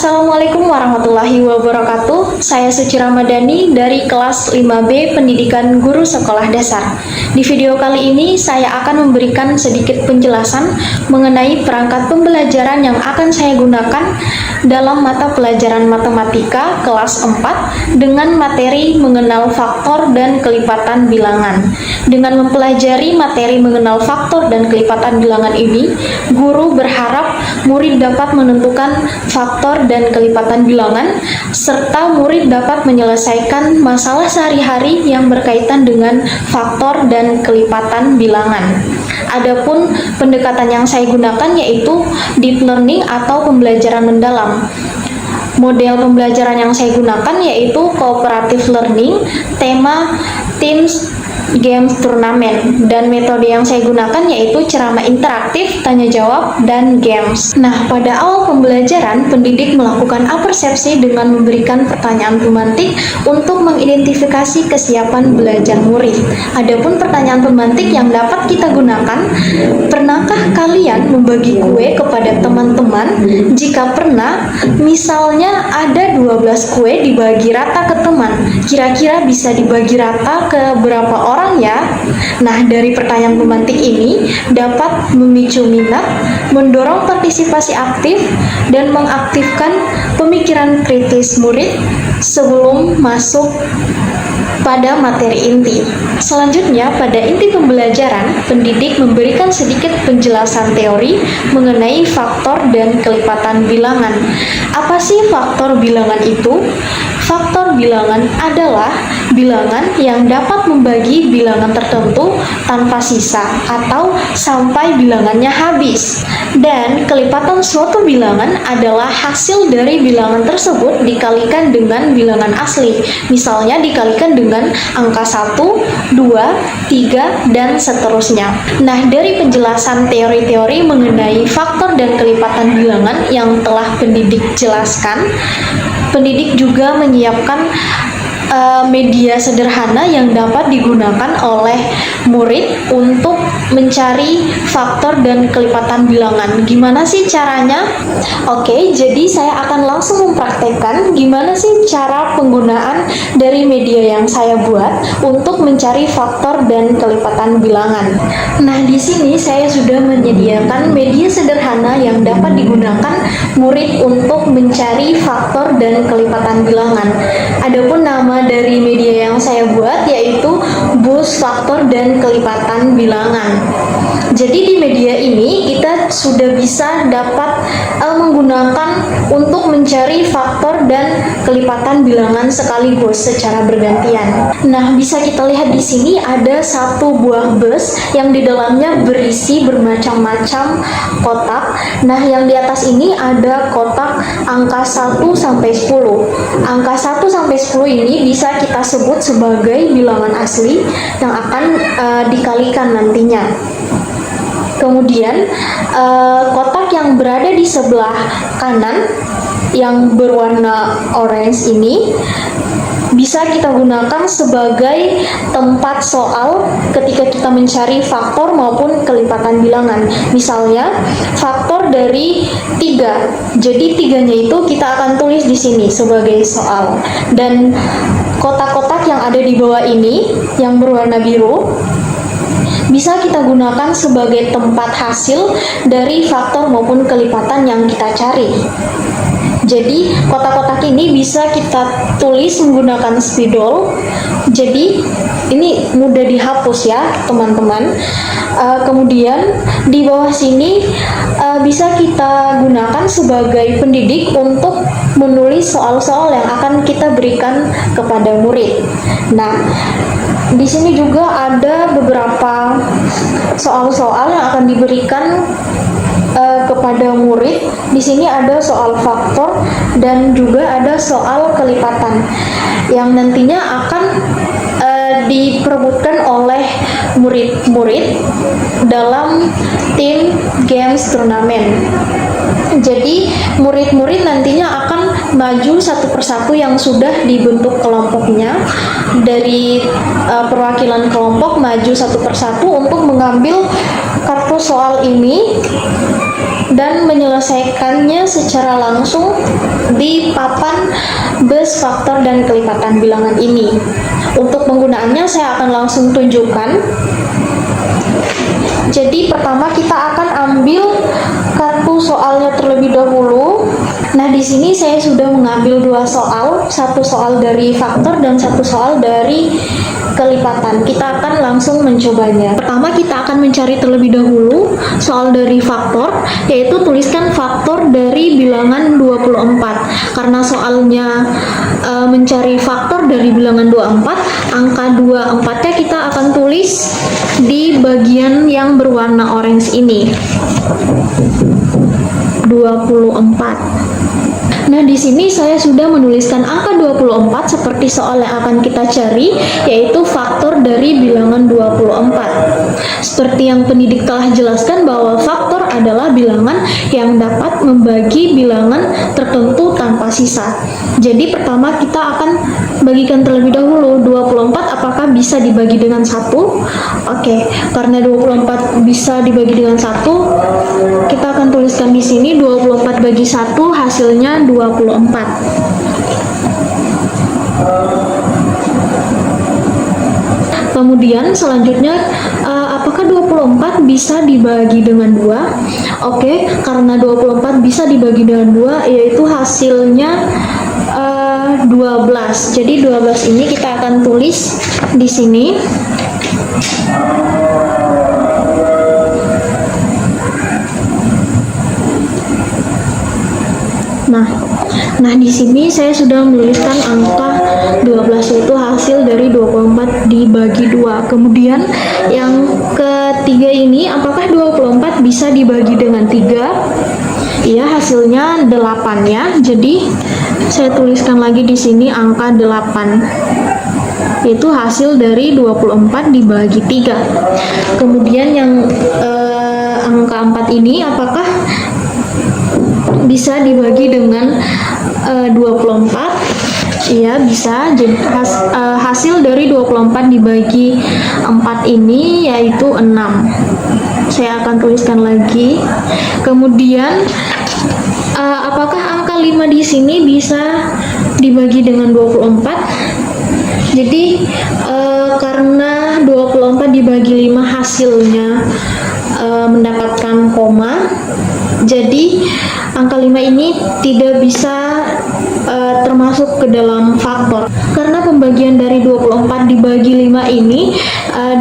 Assalamualaikum warahmatullahi wabarakatuh. Saya Suci Ramadhani dari kelas 5B Pendidikan Guru Sekolah Dasar. Di video kali ini saya akan memberikan sedikit penjelasan mengenai perangkat pembelajaran yang akan saya gunakan dalam mata pelajaran matematika kelas 4 dengan materi mengenal faktor dan kelipatan bilangan. Dengan mempelajari materi mengenal faktor dan kelipatan bilangan ini, guru berharap murid dapat menentukan faktor dan kelipatan bilangan, serta murid dapat menyelesaikan masalah sehari-hari yang berkaitan dengan faktor dan kelipatan bilangan. Adapun pendekatan yang saya gunakan yaitu deep learning atau pembelajaran mendalam. Model pembelajaran yang saya gunakan yaitu cooperative learning, tema, teams, games, turnamen, dan metode yang saya gunakan yaitu ceramah interaktif, tanya jawab, dan games. Nah, pada awal pembelajaran, pendidik melakukan apersepsi dengan memberikan pertanyaan pemantik untuk mengidentifikasi kesiapan belajar murid. Adapun pertanyaan pemantik yang dapat kita gunakan, pernahkah kalian membagi kue kepada teman-teman? Jika pernah, misalnya ada 12 kue dibagi rata ke teman, kira-kira bisa dibagi rata ke berapa orang ya? Nah, dari pertanyaan pemantik ini dapat memicu minat, mendorong partisipasi aktif, dan mengaktifkan pemikiran kritis murid sebelum masuk pada materi inti. Selanjutnya, pada inti pembelajaran, pendidik memberikan sedikit penjelasan teori mengenai faktor dan kelipatan bilangan. Apa sih faktor bilangan itu? Faktor bilangan adalah bilangan yang dapat membagi bilangan tertentu tanpa sisa atau sampai bilangannya habis. Dan kelipatan suatu bilangan adalah hasil dari bilangan tersebut dikalikan dengan bilangan asli. Misalnya dikalikan dengan angka 1, 2, 3, dan seterusnya. Nah, dari penjelasan teori-teori mengenai faktor dan kelipatan bilangan yang telah pendidik jelaskan, pendidik juga menyiapkan media sederhana yang dapat digunakan oleh murid untuk mencari faktor dan kelipatan bilangan. Gimana sih caranya? Oke, jadi saya akan langsung mempraktekkan gimana sih cara penggunaan dari media yang saya buat untuk mencari faktor dan kelipatan bilangan. Nah, di sini saya sudah menyediakan media sederhana yang dapat digunakan murid untuk mencari faktor dan kelipatan bilangan. Adapun nama dari media yang saya buat yaitu bus faktor dan kelipatan bilangan. Jadi di media ini kita sudah bisa dapat menggunakan untuk mencari faktor dan kelipatan bilangan sekaligus secara bergantian. Nah, bisa kita lihat di sini ada satu buah bus yang di dalamnya berisi bermacam-macam kotak. Nah, yang di atas ini ada kotak angka 1 sampai 10. Angka 1 sampai 10 ini bisa kita sebut sebagai bilangan asli yang akan dikalikan nantinya. Kemudian kotak yang berada di sebelah kanan yang berwarna orange ini bisa kita gunakan sebagai tempat soal ketika kita mencari faktor maupun kelipatan bilangan. Misalnya faktor dari 3. Jadi 3-nya itu kita akan tulis di sini sebagai soal. Dan kotak-kotak yang ada di bawah ini yang berwarna biru bisa kita gunakan sebagai tempat hasil dari faktor maupun kelipatan yang kita cari. Jadi kotak-kotak ini bisa kita tulis menggunakan spidol. Jadi ini mudah dihapus ya teman-teman. Kemudian di bawah sini bisa kita gunakan sebagai pendidik untuk menulis soal-soal yang akan kita berikan kepada murid. Nah, di sini juga ada beberapa soal-soal yang akan diberikan kepada murid. Di sini ada soal faktor dan juga ada soal kelipatan yang nantinya akan diperebutkan oleh murid-murid dalam tim games turnamen. Jadi murid-murid nantinya akan maju satu persatu yang sudah dibentuk kelompoknya. Dari perwakilan kelompok maju satu persatu untuk mengambil kartu soal ini dan menyelesaikannya secara langsung di papan base faktor dan kelipatan bilangan ini. Untuk penggunaannya saya akan langsung tunjukkan. Jadi pertama kita akan ambil kartu soalnya terlebih dahulu. Nah, di sini saya sudah mengambil dua soal, satu soal dari faktor dan satu soal dari kelipatan. Kita akan langsung mencobanya. Pertama kita akan mencari terlebih dahulu soal dari faktor, yaitu tuliskan faktor dari bilangan 24. Karena soalnya mencari faktor dari bilangan 24, angka 24-nya kita akan tulis di bagian yang berwarna orange ini. 24. Nah, di sini saya sudah menuliskan angka 24 seperti soal yang akan kita cari, yaitu faktor dari bilangan 24. Seperti yang pendidik telah jelaskan bahwa faktor adalah bilangan yang dapat membagi bilangan tertentu tanpa sisa. Jadi pertama kita akan bagikan terlebih dahulu 24 apakah bisa dibagi dengan 1? Oke, karena 24 bisa dibagi dengan 1, kita akan tuliskan di sini 24 bagi 1 hasilnya 24. Kemudian selanjutnya apakah 24 bisa dibagi dengan 2? Oke, karena 24 bisa dibagi dengan 2 yaitu hasilnya 12. Jadi 12 ini kita akan tulis di sini. Nah, di sini saya sudah menuliskan angka 12 yaitu hasil dari 24 dibagi 2. Kemudian yang ketiga ini, apakah 24 bisa dibagi dengan 3? Iya, hasilnya 8 ya. Jadi saya tuliskan lagi di sini angka 8. Yaitu hasil dari 24 dibagi 3. Kemudian yang angka 4 ini apakah bisa dibagi dengan 24? Iya, bisa. Jadi hasil dari 24 dibagi 4 ini yaitu 6. Saya akan tuliskan lagi. Kemudian apakah angka 5 di sini bisa dibagi dengan 24? Jadi karena 24 dibagi 5 hasilnya mendapatkan koma, jadi angka 5 ini tidak bisa termasuk ke dalam faktor. Karena pembagian dari 24 dibagi 5 ini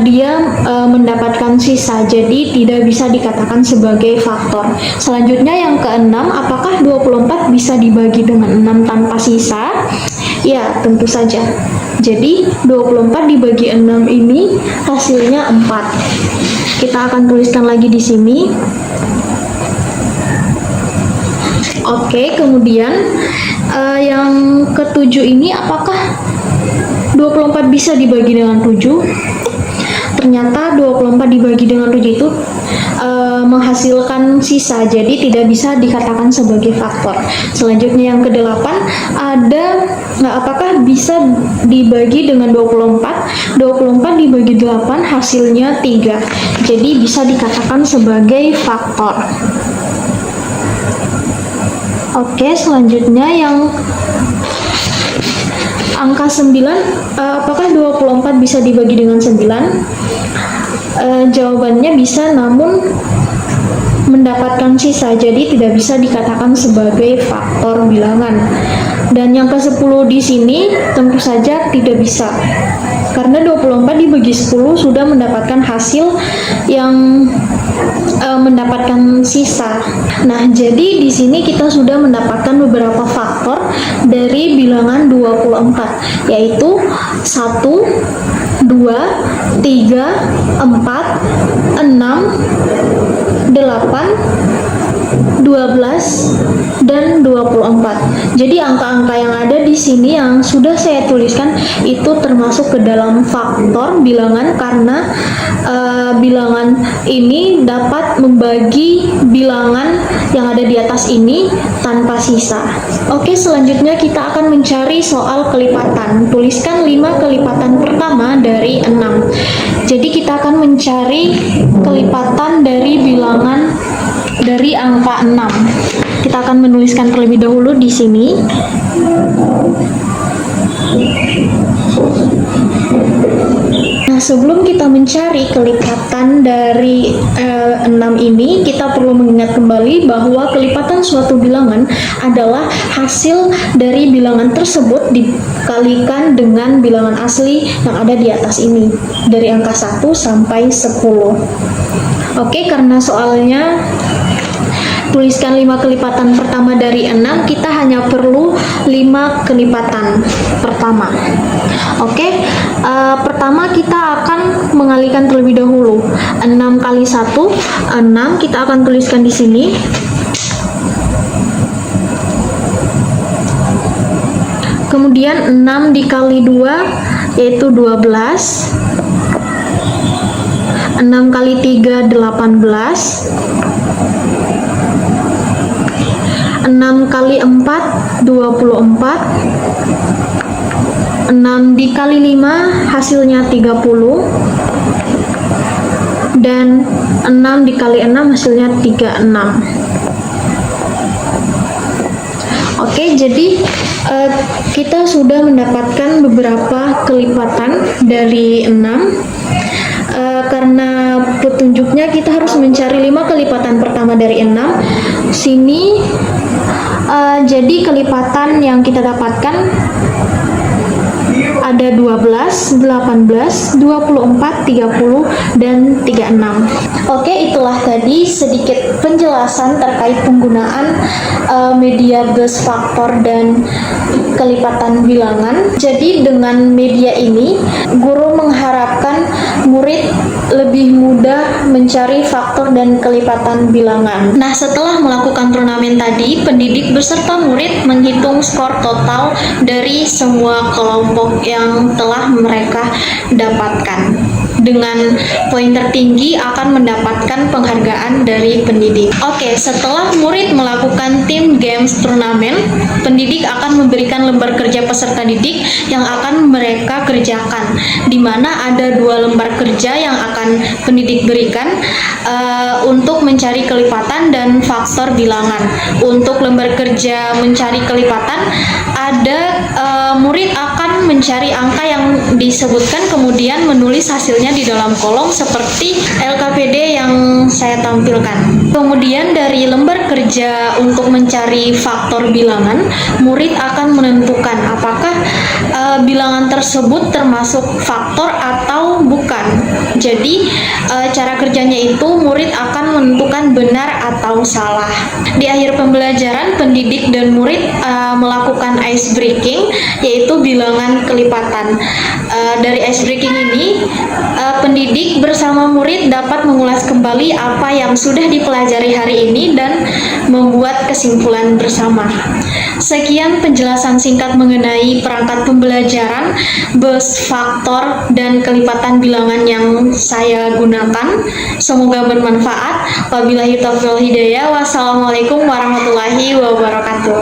dia mendapatkan sisa, jadi tidak bisa dikatakan sebagai faktor. Selanjutnya yang keenam, apakah 24 bisa dibagi dengan 6 tanpa sisa? Ya, tentu saja. Jadi 24 dibagi 6 ini hasilnya 4. Kita akan tuliskan lagi di sini. Oke, kemudian yang ketujuh ini apakah 24 bisa dibagi dengan 7? Ternyata 24 dibagi dengan 7 itu menghasilkan sisa, jadi tidak bisa dikatakan sebagai faktor. Selanjutnya yang kedelapan, apakah bisa dibagi dengan 24? 24 dibagi 8 hasilnya 3, jadi bisa dikatakan sebagai faktor. Oke, selanjutnya yang angka 9, apakah 24 bisa dibagi dengan 9? Jawabannya bisa, namun mendapatkan sisa, jadi tidak bisa dikatakan sebagai faktor bilangan. Dan yang ke-10 di sini tentu saja tidak bisa, karena 24 dibagi 10 sudah mendapatkan hasil yang mendapatkan sisa. Nah, jadi di sini kita sudah mendapatkan beberapa faktor dari bilangan 24, yaitu 1, 2, 3, 4, 6, 8, 12, dan 24. Jadi angka-angka yang ada di sini yang sudah saya tuliskan itu termasuk ke dalam faktor bilangan, karena bilangan ini dapat membagi bilangan yang ada di atas ini tanpa sisa. Oke, selanjutnya kita akan mencari soal kelipatan. Tuliskan 5 kelipatan pertama dari 6. Jadi kita akan mencari kelipatan dari bilangan dari angka 6. kita akan menuliskan terlebih dahulu di sini. Nah, sebelum kita mencari kelipatan dari 6 ini, kita perlu mengingat kembali bahwa kelipatan suatu bilangan adalah hasil dari bilangan tersebut dikalikan dengan bilangan asli yang ada di atas ini, dari angka 1 sampai 10. Oke, karena soalnya tuliskan 5 kelipatan pertama dari 6, kita hanya perlu 5 kelipatan pertama. Oke, pertama kita akan mengalihkan terlebih dahulu. 6 kali 1, 6, kita akan tuliskan di sini. Kemudian 6 dikali 2 yaitu 12. 6 kali 3, 18. 6 kali 4, 24. 6 dikali 5 hasilnya 30. Dan 6 dikali 6 hasilnya 36. Oke, jadi kita sudah mendapatkan beberapa kelipatan dari 6. Karena petunjuknya kita harus mencari 5 kelipatan pertama dari 6. Sini jadi kelipatan yang kita dapatkan ada 12, 18, 24, 30, dan 36. Oke, itulah tadi sedikit penjelasan terkait penggunaan media bus faktor dan kelipatan bilangan. Jadi dengan media ini, guru mengharapkan murid lebih mudah mencari faktor dan kelipatan bilangan. Nah, setelah melakukan turnamen tadi, pendidik beserta murid menghitung skor total dari semua kelompok yang telah mereka dapatkan. Dengan poin tertinggi akan mendapatkan penghargaan dari pendidik. Oke, setelah murid melakukan tim games turnamen, pendidik akan memberikan lembar kerja peserta didik yang akan mereka kerjakan, di mana ada 2 lembar kerja yang akan pendidik berikan untuk mencari kelipatan dan faktor bilangan. Untuk lembar kerja mencari kelipatan, ada murid akan mencari angka yang disebutkan, kemudian menulis hasilnya di dalam kolom seperti LKPD yang saya tampilkan. Kemudian dari lembar kerja untuk mencari faktor bilangan, murid akan menentukan apakah bilangan tersebut termasuk faktor atau bukan. Jadi cara kerjanya itu murid akan menentukan benar atau salah. Di akhir pembelajaran, pendidik dan murid melakukan ice breaking, yaitu bilangan kelipatan. Dari ice breaking ini, pendidik bersama murid dapat mengulas kembali apa yang sudah dipelajari hari ini dan membuat kesimpulan bersama. Sekian penjelasan singkat mengenai perangkat pembelajaran, bus, faktor, dan kelipatan bilangan yang saya gunakan. Semoga bermanfaat. Wabillahi taufiq wal hidayah. Wassalamualaikum warahmatullahi wabarakatuh.